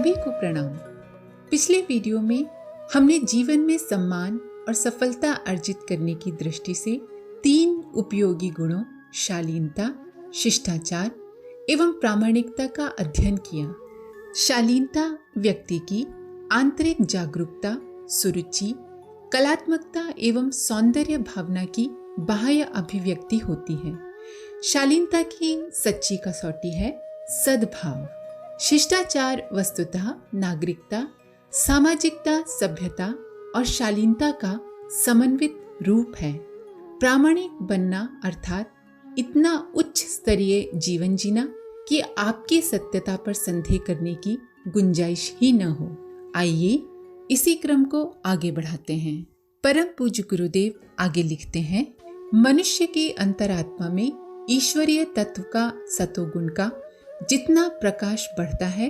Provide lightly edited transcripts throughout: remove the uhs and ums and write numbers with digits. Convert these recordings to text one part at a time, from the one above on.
सभी को प्रणाम। पिछले वीडियो में हमने जीवन में सम्मान और सफलता अर्जित करने की दृष्टि से 3 उपयोगी गुणों शालीनता, शिष्टाचार एवं प्रामाणिकता का अध्ययन किया। शालीनता व्यक्ति की आंतरिक जागरूकता, सुरुचि, कलात्मकता एवं सौंदर्य भावना की बाह्य अभिव्यक्ति होती है। शालीनता की सच्ची कसौटी है सद्भाव। शिष्टाचार वस्तुतः नागरिकता, सामाजिकता, सभ्यता और शालीनता का समन्वित रूप है। प्रामाणिक बनना अर्थात इतना उच्च स्तरीय जीवन जीना कि आपकी सत्यता पर संदेह करने की गुंजाइश ही न हो। आइए इसी क्रम को आगे बढ़ाते हैं। परम पूज्य गुरुदेव आगे लिखते हैं, मनुष्य की अंतरात्मा में ईश्वरीय तत्व का सतोगुण का जितना प्रकाश बढ़ता है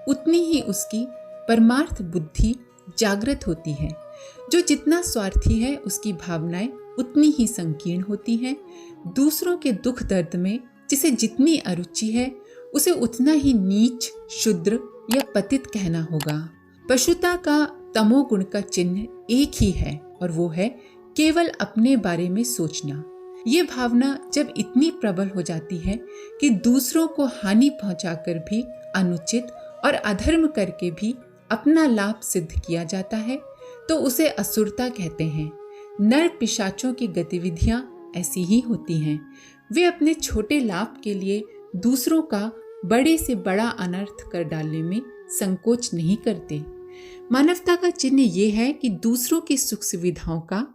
उतनी ही उसकी परमार्थ बुद्धि जागृत होती है। जो जितना स्वार्थी है उसकी भावनाएं उतनी ही संकीर्ण होती हैं। दूसरों के दुख दर्द में जिसे जितनी अरुचि है उसे उतना ही नीच, शूद्र या पतित कहना होगा। पशुता का तमोगुण का चिन्ह एक ही है और वो है केवल अपने बारे में सोचना। ये भावना जब इतनी प्रबल हो जाती है कि दूसरों को हानि पहुंचाकर भी अनुचित और अधर्म करके भी अपना लाभ सिद्ध किया जाता है तो उसे असुरता कहते हैं। नर पिशाचों की गतिविधियां ऐसी ही होती हैं। वे अपने छोटे लाभ के लिए दूसरों का बड़े से बड़ा अनर्थ कर डालने में संकोच नहीं करते। मानवता का चिन्ह ये है कि दूसरों की सुख सुविधाओं का,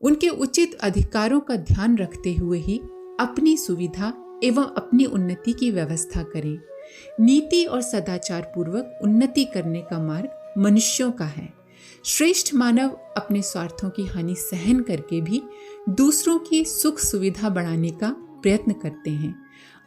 उनके उचित अधिकारों का ध्यान रखते हुए ही अपनी सुविधा एवं अपनी उन्नति की व्यवस्था करें। नीति और सदाचार पूर्वक उन्नति करने का मार्ग मनुष्यों का है। श्रेष्ठ मानव अपने स्वार्थों की हानि सहन करके भी दूसरों की सुख सुविधा बढ़ाने का प्रयत्न करते हैं।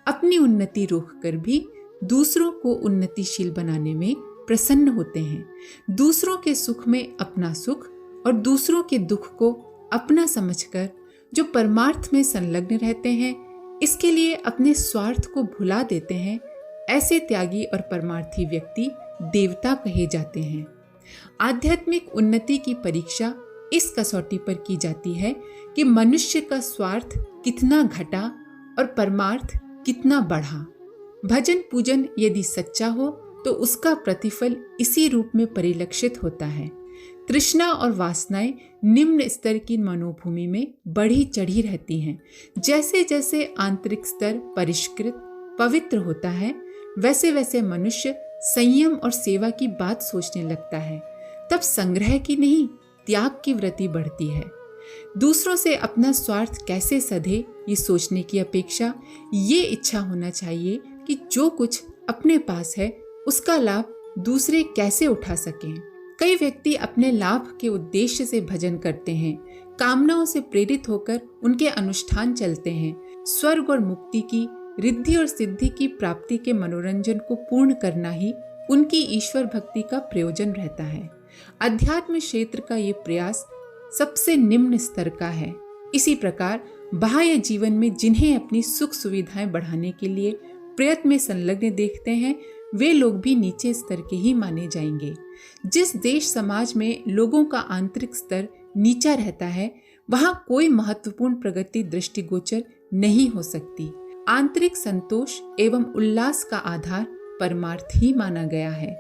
अपनी उन्नति रोककर भी दूसरों को उन्नतिशील बनाने में प्रसन्न होते हैं। दूसरों के सुख में अपना सुख और दूसरों के दुख को अपना समझकर जो परमार्थ में संलग्न रहते हैं, इसके लिए अपने स्वार्थ को भुला देते हैं, ऐसे त्यागी और परमार्थी व्यक्ति देवता कहे जाते हैं। आध्यात्मिक उन्नति की परीक्षा इस कसौटी पर की जाती है कि मनुष्य का स्वार्थ कितना घटा और परमार्थ कितना बढ़ा। भजन पूजन यदि सच्चा हो तो उसका प्रतिफल इसी रूप में परिलक्षित होता है। तृष्णा और वासनाएं निम्न स्तर की मनोभूमि में बढ़ी चढ़ी रहती हैं। जैसे जैसे आंतरिक स्तर परिष्कृत पवित्र होता है वैसे वैसे मनुष्य संयम और सेवा की बात सोचने लगता है। तब संग्रह की नहीं, त्याग की वृत्ति बढ़ती है। दूसरों से अपना स्वार्थ कैसे सधे ये सोचने की अपेक्षा ये इच्छा होना चाहिए कि जो कुछ अपने पास है उसका लाभ दूसरे कैसे उठा सकें। कई व्यक्ति अपने लाभ के उद्देश्य से भजन करते हैं, कामनाओं से प्रेरित होकर उनके अनुष्ठान चलते हैं। स्वर्ग और मुक्ति की, रिद्धि और सिद्धि की प्राप्ति के मनोरंजन को पूर्ण करना ही उनकी ईश्वर भक्ति का प्रयोजन रहता है। अध्यात्म क्षेत्र का ये प्रयास सबसे निम्न स्तर का है। इसी प्रकार बाह्य जीवन में जिन्हें अपनी सुख सुविधाएं बढ़ाने के लिए प्रयत्न में संलग्न देखते हैं वे लोग भी नीचे स्तर के ही माने जाएंगे। जिस देश समाज में लोगों का आंतरिक स्तर नीचा रहता है वहां कोई महत्वपूर्ण प्रगति दृष्टिगोचर नहीं हो सकती। आंतरिक संतोष एवं उल्लास का आधार परमार्थ ही माना गया है।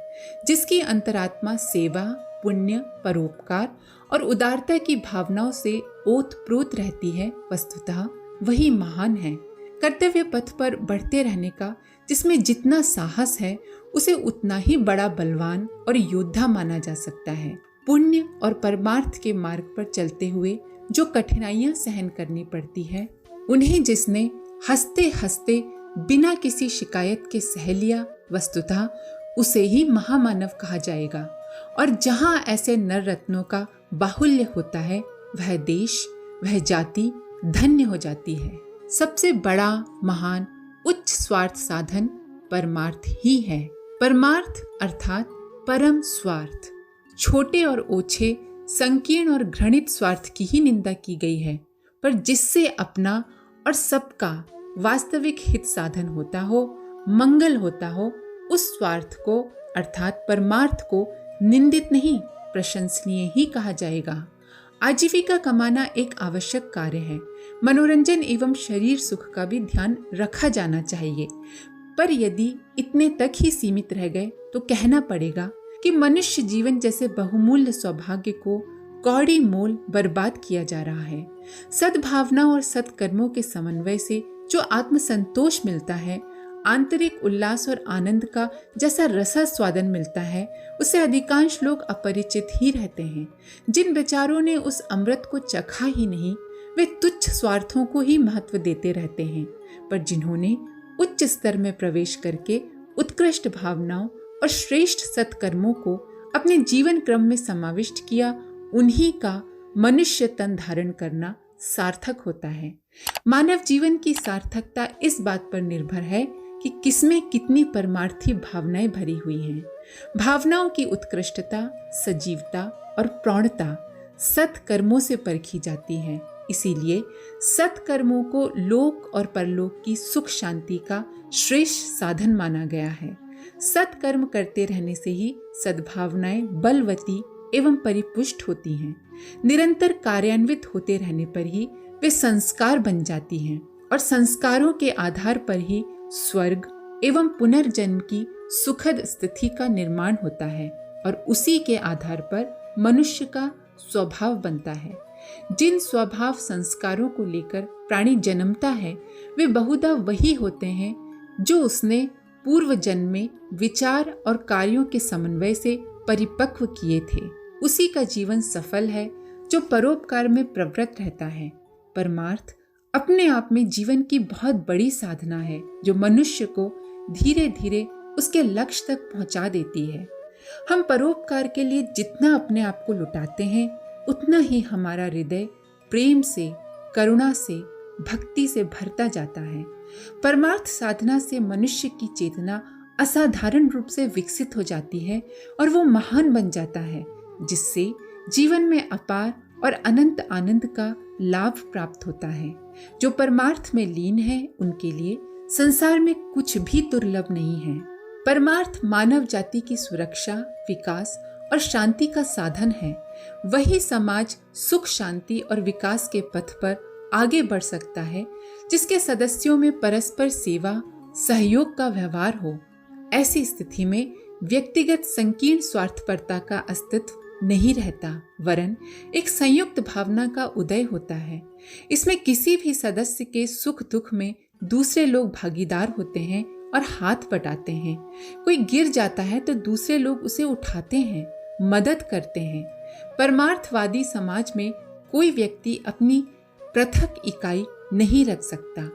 जिसकी अंतरात्मा सेवा, पुण्य, परोपकार और उदारता की भावनाओं से ओतप्रोत रहती है, वस्तुतः वही महान है। कर्तव्य पथ पर बढ़ते रहने का जिसमें जितना साहस है उसे उतना ही बड़ा बलवान और योद्धा माना जा सकता है। पुण्य और परमार्थ के मार्ग पर चलते हुए जो कठिनाइयां सहन करनी पड़ती है उन्हें जिसने हंसते हंसते बिना किसी शिकायत के सह लिया, वस्तुतः उसे ही महामानव कहा जाएगा। और जहां ऐसे नर रत्नों का बाहुल्य होता है वह देश, वह जाति धन्य हो जाती है। सबसे बड़ा, महान, उच्च स्वार्थ साधन परमार्थ ही है। परमार्थ अर्थात परम स्वार्थ। छोटे और ओछे, संकीर्ण और घृणित स्वार्थ की ही निंदा की गई है, पर जिससे अपना और सबका वास्तविक हित साधन होता हो, मंगल होता हो, उस स्वार्थ को अर्थात परमार्थ को निंदित नहीं, प्रशंसनीय ही कहा जाएगा। आजीविका कमाना एक आवश्यक कार्य है। मनोरंजन एवं शरीर सुख का भी ध्यान रखा जाना चाहिए, पर यदि इतने तक ही सीमित रह गए तो कहना पड़ेगा कि मनुष्य जीवन जैसे बहुमूल्य सौभाग्य को कौड़ी मोल बर्बाद किया जा रहा है। सद्भावना और सत्कर्मों के समन्वय से जो आत्मसंतोष मिलता है, आंतरिक उल्लास और आनंद का जैसा रसास्वादन मिलता है, उससे अधिकांश लोग अपरिचित ही रहते हैं। जिन विचारों ने उस अमृत को चखा ही नहीं, वे तुच्छ स्वार्थों को ही महत्व देते रहते हैं, पर जिन्होंने उच्च स्तर में प्रवेश करके उत्कृष्ट भावनाओं और श्रेष्ठ सत्कर्मों को अपने जीवन क्रम में समाविष्ट किया, उन्हीं का मनुष्य तन धारण करना सार्थक होता है। मानव जीवन की सार्थकता इस बात पर निर्भर है कि किसमें कितनी परमार्थी भावनाएं भरी हुई हैं। भावनाओं की उत्कृष्टता, सजीवता और प्रौढ़ता सत्कर्मों से परखी जाती है। इसीलिए सत्कर्मों को लोक और परलोक की सुख शांति का श्रेष्ठ साधन माना गया है। सत्कर्म करते रहने से ही सद्भावनाएं बलवती एवं परिपुष्ट होती हैं। निरंतर कार्यान्वित होते रहने पर ही वे संस्कार बन जाती हैं और संस्कारों के आधार पर ही स्वर्ग एवं पुनर्जन्म की सुखद स्थिति का निर्माण होता है और उसी के आधार पर मनुष्य का स्वभाव बनता है। जिन स्वभाव संस्कारों को लेकर प्राणी जन्मता है, वे बहुधा वही होते हैं जो उसने पूर्व जन्म में विचार और कार्यों के समन्वय से परिपक्व किए थे। उसी का जीवन सफल है जो परोपकार में प्रवृत्त रहता है। परमार्थ अपने आप में जीवन की बहुत बड़ी साधना है जो मनुष्य को धीरे धीरे उसके लक्ष्य तक पहुंचा देती है। हम परोपकार के लिए जितना अपने आप को लुटाते हैं, उतना ही हमारा हृदय प्रेम से, करुणा से, भक्ति से भरता जाता है। परमार्थ साधना से मनुष्य की चेतना असाधारण रूप से विकसित हो जाती है और वो महान बन जाता है, जिससे जीवन में अपार और अनंत आनंद का लाभ प्राप्त होता है। जो परमार्थ में लीन है, उनके लिए संसार में कुछ भी दुर्लभ नहीं है। परमार्थ मानव जाति की सुरक्षा, विकास और शांति का साधन है। वही समाज सुख, शांति और विकास के पथ पर आगे बढ़ सकता है जिसके सदस्यों में परस्पर सेवा, सहयोग का व्यवहार हो। ऐसी स्थिति में व्यक्तिगत संकीर्ण स्वार्थपरता का अस्तित्व नहीं रहता, वरन एक संयुक्त भावना का उदय होता है। इसमें किसी भी सदस्य के सुख दुख में दूसरे लोग भागीदार होते हैं और हाथ बटाते हैं। कोई गिर जाता है तो दूसरे लोग उसे उठाते हैं, मदद करते हैं। परमार्थवादी समाज में कोई व्यक्ति अपनी पृथक इकाई नहीं रख सकता,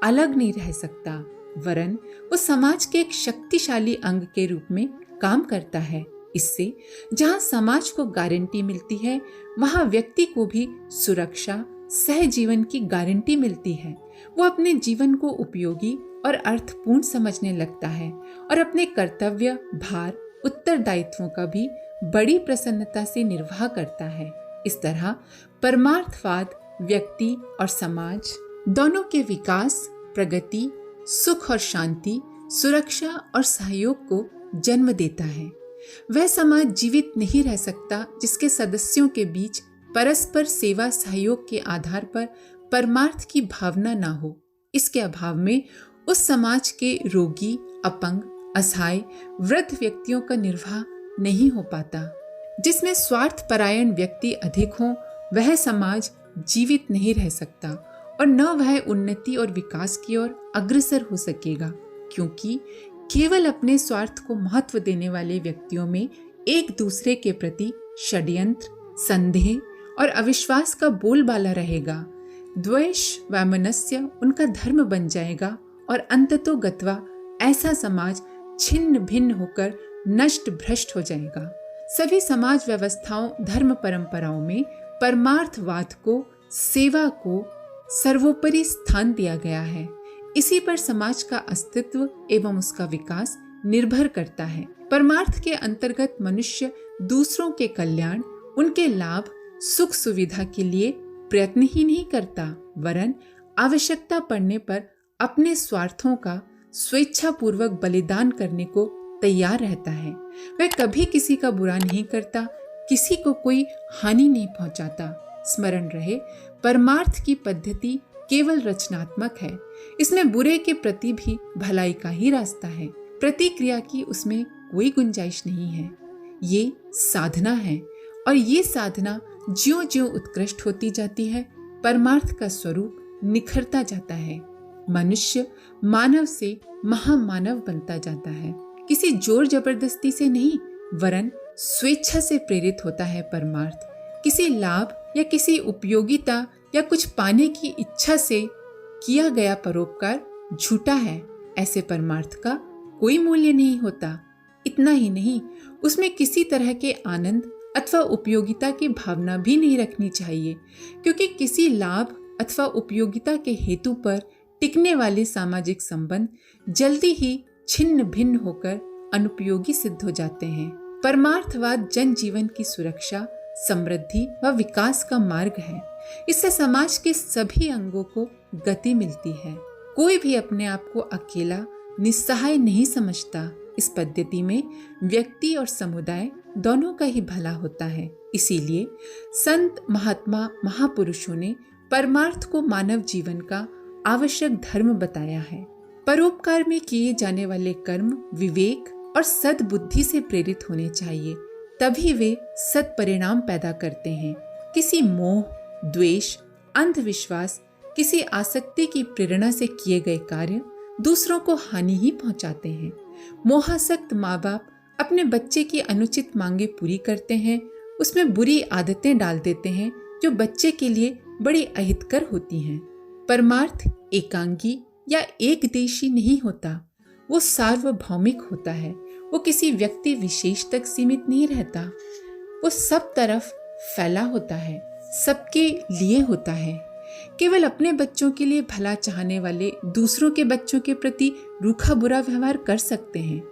अलग नहीं रह सकता, वरन वो समाज के एक शक्तिशाली अंग के रूप में काम करता है। इससे जहाँ समाज को गारंटी मिलती है, वहाँ व्यक्ति को भी सुरक्षा, सहजीवन की गारंटी मिलती है। वो अपने जीवन को उपयोगी और अर्थपूर्ण समझने लगता है और अपने कर्तव्य, भार, उत्तरदायित्वों का भी बड़ी प्रसन्नता से निर्वाह करता है। इस तरह परमार्थवाद व्यक्ति और समाज दोनों के विकास, प्रगति, सुख और शांति, सुरक्षा और सहयोग को जन्म देता है। वह समाज जीवित नहीं रह सकता जिसके सदस्यों के बीच परस्पर सेवा, सहयोग के आधार पर परमार्थ की भावना ना हो। इसके अभाव में उस समाज के रोगी, अपंग, असहाय, वृद्ध व्यक्तियों का निर्वाह नहीं हो पाता। जिसमें स्वार्थ परायण व्यक्ति अधिक हों, वह समाज जीवित नहीं रह सकता और न वह उन्नति और विकास की ओर अग्रसर हो सकेगा, क्योंकि केवल अपने स्वार्थ को महत्व देने वाले व्यक्तियों में एक दूसरे के प्रति षड्यंत्र, संदेह और अविश्वास का बोलबाला रहेगा। द्वेष, वैमनस्य उनका धर्म बन जाएगा और अंततोगत्वा ऐसा समाज छिन्न भिन्न होकर नष्ट भ्रष्ट हो जाएगा। सभी समाज व्यवस्थाओं, धर्म परंपराओं में परमार्थवाद को, सेवा को सर्वोपरि स्थान दिया गया है। इसी पर समाज का अस्तित्व एवं उसका विकास निर्भर करता है। परमार्थ के अंतर्गत मनुष्य दूसरों के कल्याण, उनके लाभ, सुख सुविधा के लिए प्रयत्न ही नहीं करता, वरन आवश्यकता पड़ने पर अपने स्वार्थों का स्वेच्छापूर्वक बलिदान करने को तैयार रहता है। वह कभी किसी का बुरा नहीं करता, किसी को कोई हानि नहीं पहुंचाता। स्मरण रहे, परमार्थ की पद्धति केवल रचनात्मक है। इसमें बुरे के प्रति भी भलाई का ही रास्ता है। प्रतिक्रिया की उसमें कोई गुंजाइश नहीं है। ये साधना है और ये साधना ज्यों-ज्यों उत्कृष्ट होती जाती है, परमार्थ का स्वरूप निखरता जाता है। मनुष्य मानव से महामानव बनता जाता है। किसी जोर जबरदस्ती से नहीं, वरन स्वेच्छा से प्रेरित होता है परमार्थ। किसी लाभ या किसी उपयोगिता या कुछ पाने की इच्छा से किया गया परोपकार झूठा है। ऐसे परमार्थ का कोई मूल्य नहीं होता। इतना ही नहीं, उसमें किसी तरह के आनंद अथवा उपयोगिता की भावना भी नहीं रखनी चाहिए, क्योंकि किसी लाभ अथवा उपयोगिता के हेतु पर टिकने वाले सामाजिक संबंध जल्दी ही छिन्न भिन्न होकर अनुपयोगी सिद्ध हो जाते हैं। परमार्थवाद जनजीवन की सुरक्षा, समृद्धि व विकास का मार्ग है। इससे समाज के सभी अंगों को गति मिलती है। कोई भी अपने आप को अकेला, निस्सहाय नहीं समझता। इस पद्धति में व्यक्ति और समुदाय दोनों का ही भला होता है। इसीलिए संत, महात्मा, महापुरुषों ने परमार्थ को मानव जीवन का आवश्यक धर्म बताया है। परोपकार में किए जाने वाले कर्म विवेक और सद्बुद्धि से प्रेरित होने चाहिए, तभी वे सत्परिणाम पैदा करते हैं। किसी मोह, द्वेष, अंधविश्वास, किसी आसक्ति की प्रेरणा से किए गए कार्य दूसरों को हानि ही पहुंचाते हैं। मोहासक्त माँ बाप अपने बच्चे की अनुचित मांगे पूरी करते हैं, उसमें बुरी आदतें डाल देते हैं जो बच्चे के लिए बड़ी अहितकर होती हैं। परमार्थ एकांगी या एकदेशी नहीं होता, वो सार्वभौमिक होता है। वो किसी व्यक्ति विशेष तक सीमित नहीं रहता, वो सब तरफ फैला होता है, सबके लिए होता है। केवल अपने बच्चों के लिए भला चाहने वाले दूसरों के बच्चों के प्रति रूखा बुरा व्यवहार कर सकते हैं।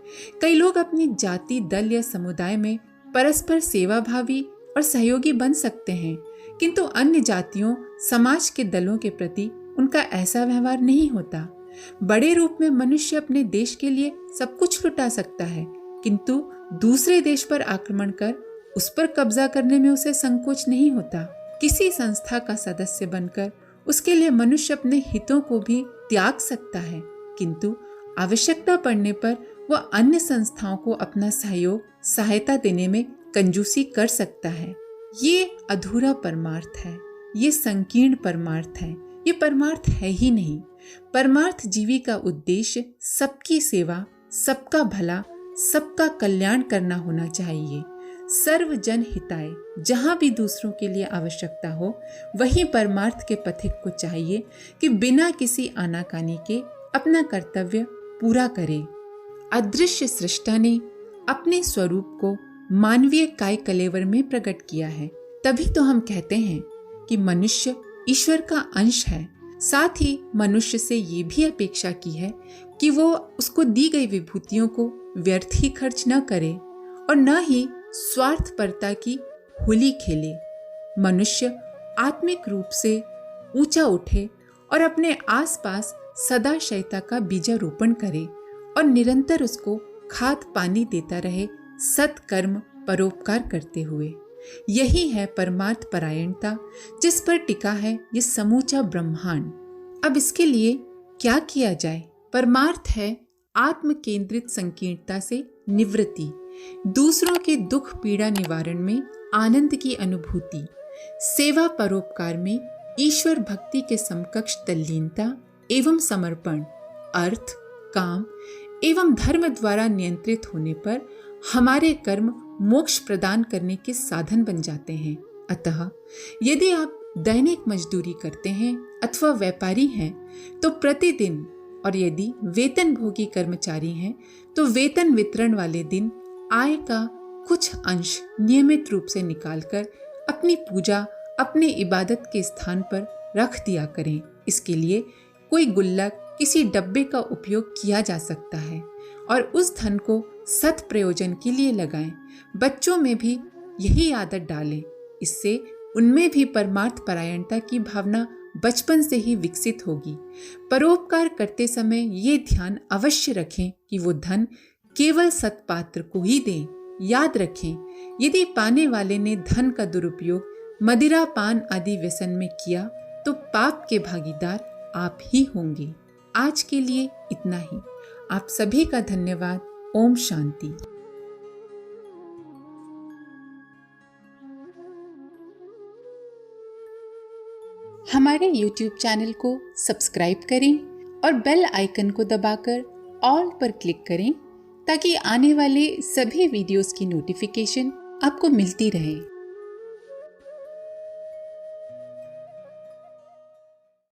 कई लोग अपनी जाति, दल या समुदाय में परस्पर सेवाभावी और सहयोगी बन सकते हैं, किंतु अन्य जातियों, समाज के दलों के प्रति उनका ऐसा व्यवहार नहीं होता। बड़े रूप में मनुष्य अपने देश के लिए सब कुछ लुटा सकता है, किंतु दूसरे देश पर आक्रमण कर उस पर कब्जा करने में उसे संकोच नहीं होता। किसी संस्था का सदस्य बनकर उसके लिए मनुष्य अपने हितों को भी त्याग सकता है, किंतु आवश्यकता पड़ने पर वह अन्य संस्थाओं को अपना सहयोग, सहायता देने में कंजूसी कर सकता है। ये अधूरा परमार्थ है, ये संकीर्ण परमार्थ है, ये परमार्थ है ही नहीं। परमार्थ जीवी का उद्देश्य सबकी सेवा, सबका भला, सबका कल्याण करना होना चाहिए। सर्व जन हिताय, जहाँ भी दूसरों के लिए आवश्यकता हो, वहीं परमार्थ के पथिक को चाहिए कि बिना किसी आनाकानी के अपना कर्तव्य पूरा करे। अदृश्य सृष्टा ने अपने स्वरूप को मानवीय काय कलेवर में प्रकट किया है, तभी तो हम कहते हैं कि मनुष्य ईश्वर का अंश है। साथ ही मनुष्य से ये भी अपेक्षा की है कि वो उसको दी गई विभूतियों को व्यर्थ ही खर्च न करे और न ही स्वार्थपरता की होली खेले। मनुष्य आत्मिक रूप से ऊंचा उठे और अपने आसपास सदाशयता का बीजारोपण करे और निरंतर उसको खाद पानी देता रहे, सत्कर्म परोपकार करते हुए। यही है परमार्थ परायणता, जिस पर टिका है ये समूचा ब्रह्मांड। अब इसके लिए क्या किया जाए? परमार्थ है आत्म केंद्रित संकीर्णता से निवृत्ति, दूसरों के दुख पीड़ा निवारण में आनंद की अनुभूति, सेवा परोपकार में ईश्वर भक्ति के समकक्ष तल्लीनता एवं समर्पण, अर्थ, काम एवं धर्म द्वारा नियंत्रित होने पर हमारे कर्म मोक्ष प्रदान करने के साधन बन जाते हैं। अतः यदि आप दैनिक मजदूरी करते हैं अथवा व्यापारी हैं तो प्रतिदिन, और यदि वेतन भोगी कर्मचारी हैं तो वेतन वितरण वाले दिन आय का कुछ अंश नियमित रूप से निकालकर अपनी पूजा, अपने इबादत के स्थान पर रख दिया करें। इसके लिए कोई गुल्लक, किसी डब्बे का उपयोग किया जा सकता है और उस धन को सत् प्रयोजन के लिए लगाएं। बच्चों में भी यही आदत डालें, इससे उनमें भी परमार्थ परायणता की भावना बचपन से ही विकसित होगी। परोपकार करते समय ये ध्यान अवश्य रखें कि वो धन केवल सत्पात्र को ही दें। याद रखें, यदि पाने वाले ने धन का दुरुपयोग मदिरा पान आदि व्यसन में किया तो पाप के भागीदार आप ही होंगे। आज के लिए इतना ही। आप सभी का धन्यवाद। ओम शांति। हमारे YouTube चैनल को सब्सक्राइब करें और बेल आइकन को दबाकर ऑल पर क्लिक करें ताकि आने वाले सभी वीडियोस की नोटिफिकेशन आपको मिलती रहे।